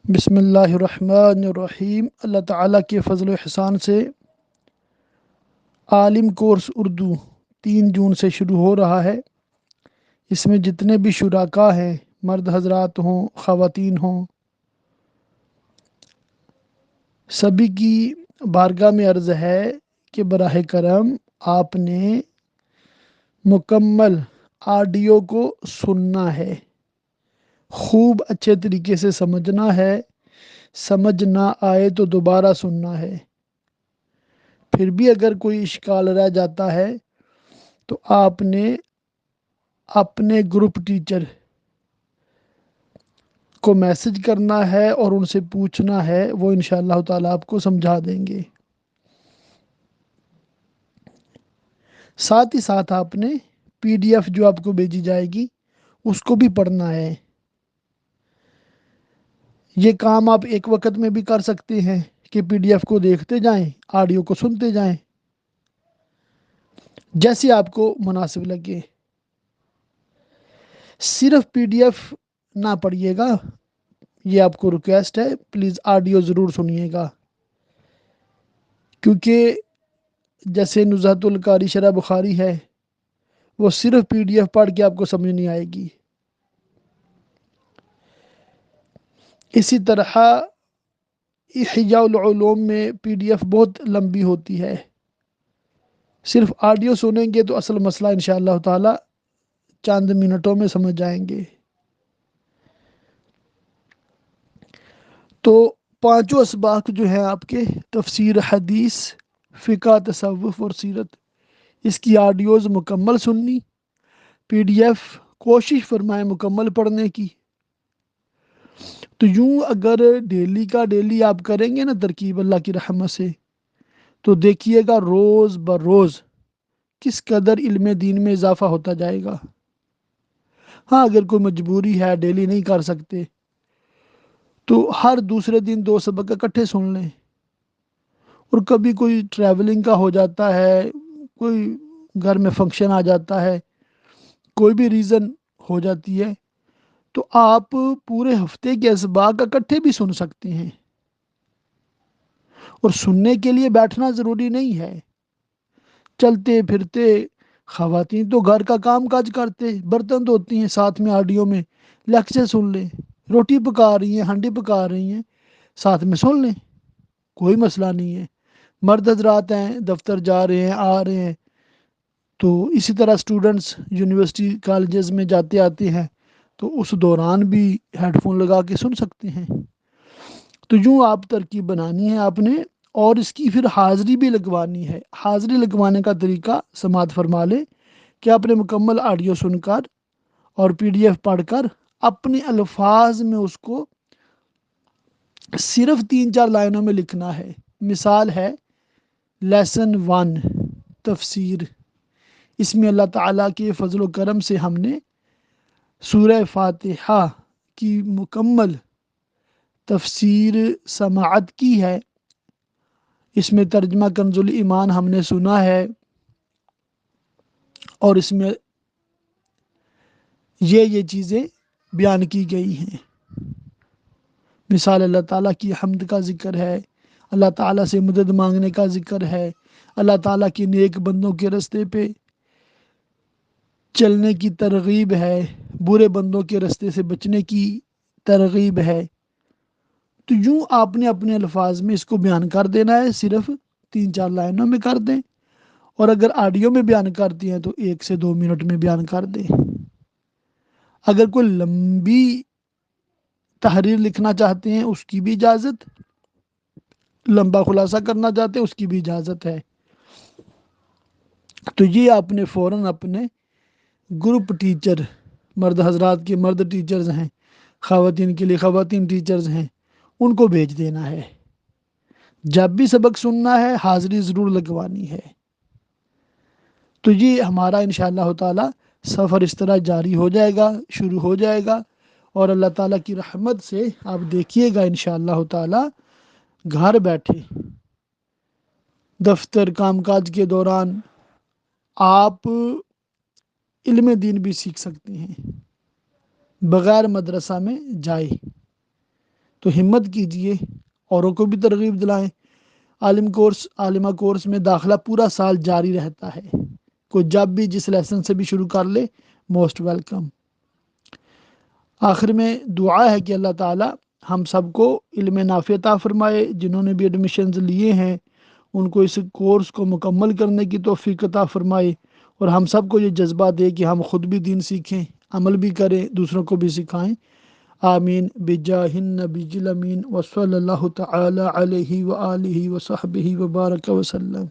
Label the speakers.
Speaker 1: بسم اللہ الرحمن الرحیم۔ اللہ تعالیٰ کے فضل و احسان سے عالم کورس اردو 3 جون سے شروع ہو رہا ہے۔ اس میں جتنے بھی شرکاء ہیں، مرد حضرات ہوں، خواتین ہوں، سبھی کی بارگاہ میں عرض ہے کہ براہ کرم آپ نے مکمل آڈیو کو سننا ہے، خوب اچھے طریقے سے سمجھنا ہے، سمجھ نہ آئے تو دوبارہ سننا ہے۔ پھر بھی اگر کوئی اشکال رہ جاتا ہے تو آپ نے اپنے گروپ ٹیچر کو میسج کرنا ہے اور ان سے پوچھنا ہے، وہ انشاءاللہ تعالیٰ آپ کو سمجھا دیں گے۔ ساتھ ہی ساتھ آپ نے PDF جو آپ کو بھیجی جائے گی اس کو بھی پڑھنا ہے۔ یہ کام آپ ایک وقت میں بھی کر سکتے ہیں کہ PDF کو دیکھتے جائیں، آڈیو کو سنتے جائیں، جیسے آپ کو مناسب لگے۔ صرف PDF نہ پڑھیے گا، یہ آپ کو ریکویسٹ ہے، پلیز آڈیو ضرور سنیے گا، کیونکہ جیسے نزہۃ القاری شرح بخاری ہے، وہ صرف PDF پڑھ کے آپ کو سمجھ نہیں آئے گی۔ اسی طرح احیاء العلوم میں PDF بہت لمبی ہوتی ہے، صرف آڈیو سنیں گے تو اصل مسئلہ انشاءاللہ تعالی چند منٹوں میں سمجھ جائیں گے۔ تو پانچوں اسباق جو ہیں آپ کے تفسیر، حدیث، فقہ، تصوف اور سیرت، اس کی آڈیوز مکمل سننی، PDF کوشش فرمائیں مکمل پڑھنے کی۔ تو یوں اگر ڈیلی کا ڈیلی آپ کریں گے نا ترکیب اللہ کی رحمت سے، تو دیکھیے گا روز بروز کس قدر علم دین میں اضافہ ہوتا جائے گا۔ ہاں، اگر کوئی مجبوری ہے، ڈیلی نہیں کر سکتے، تو ہر دوسرے دن 2 سبق اکٹھے سن لیں۔ اور کبھی کوئی ٹریولنگ کا ہو جاتا ہے، کوئی گھر میں فنکشن آ جاتا ہے، کوئی بھی ریزن ہو جاتی ہے، تو آپ پورے ہفتے کے اسباق اکٹھے بھی سن سکتے ہیں۔ اور سننے کے لیے بیٹھنا ضروری نہیں ہے، چلتے پھرتے، خواتین تو گھر کا کام کاج کرتے، برتن دھوتی ہیں، ساتھ میں آڈیو میں لیکچر سن لیں، روٹی پکا رہی ہیں، ہانڈی پکا رہی ہیں، ساتھ میں سن لیں، کوئی مسئلہ نہیں ہے۔ مرد حضرات ہیں، دفتر جا رہے ہیں، آ رہے ہیں، تو اسی طرح اسٹوڈنٹس یونیورسٹی کالجز میں جاتے آتے ہیں، تو اس دوران بھی ہیڈ فون لگا کے سن سکتے ہیں۔ تو یوں آپ ترکیب بنانی ہے آپ نے، اور اس کی پھر حاضری بھی لگوانی ہے۔ حاضری لگوانے کا طریقہ سماعت فرما لے کہ آپ نے مکمل آڈیو سن کر اور PDF پڑھ کر اپنے الفاظ میں اس کو صرف 3-4 لائنوں میں لکھنا ہے۔ مثال ہے لیسن 1 تفسیر، اس میں اللہ تعالیٰ کے فضل و کرم سے ہم نے سورہ فاتحہ کی مکمل تفسیر سماعت کی ہے۔ اس میں ترجمہ کنز الایمان ہم نے سنا ہے، اور اس میں یہ چیزیں بیان کی گئی ہیں۔ مثال اللہ تعالیٰ کی حمد کا ذکر ہے، اللہ تعالیٰ سے مدد مانگنے کا ذکر ہے، اللہ تعالیٰ کی نیک بندوں کے رستے پہ چلنے کی ترغیب ہے، برے بندوں کے رستے سے بچنے کی ترغیب ہے۔ تو یوں آپ نے اپنے الفاظ میں اس کو بیان کر دینا ہے، صرف 3-4 لائنوں میں کر دیں، اور اگر آڈیو میں بیان کرتی ہیں تو 1 سے 2 منٹ میں بیان کر دیں۔ اگر کوئی لمبی تحریر لکھنا چاہتے ہیں اس کی بھی اجازت، لمبا خلاصہ کرنا چاہتے ہیں اس کی بھی اجازت ہے۔ تو یہ آپ نے فوراً اپنے گروپ ٹیچر، مرد حضرات کے مرد ٹیچرز ہیں، خواتین کے لیے خواتین ٹیچرز ہیں، ان کو بھیج دینا ہے۔ جب بھی سبق سننا ہے حاضری ضرور لگوانی ہے۔ تو یہ ہمارا انشاءاللہ تعالی سفر اس طرح جاری ہو جائے گا، شروع ہو جائے گا، اور اللہ تعالیٰ کی رحمت سے آپ دیکھیے گا انشاءاللہ تعالی گھر بیٹھے دفتر کام کاج کے دوران آپ علم دین بھی سیکھ سکتے ہیں بغیر مدرسہ میں جائے۔ تو ہمت کیجئے، اوروں کو بھی ترغیب دلائیں۔ عالمہ کورس میں داخلہ پورا سال جاری رہتا ہے، کوئی جب بھی جس لیسن سے بھی شروع کر لے، موسٹ ویلکم۔ آخر میں دعا ہے کہ اللہ تعالی ہم سب کو علم نافع عطا فرمائے، جنہوں نے بھی ایڈمیشنز لیے ہیں ان کو اس کورس کو مکمل کرنے کی توفیق عطا فرمائے، اور ہم سب کو یہ جذبہ دے کہ ہم خود بھی دین سیکھیں، عمل بھی کریں، دوسروں کو بھی سکھائیں۔ آمین بجاہ النبی الامین وصلی اللہ تعالی علیہ وآلہ وصحبہ وبارک وسلم۔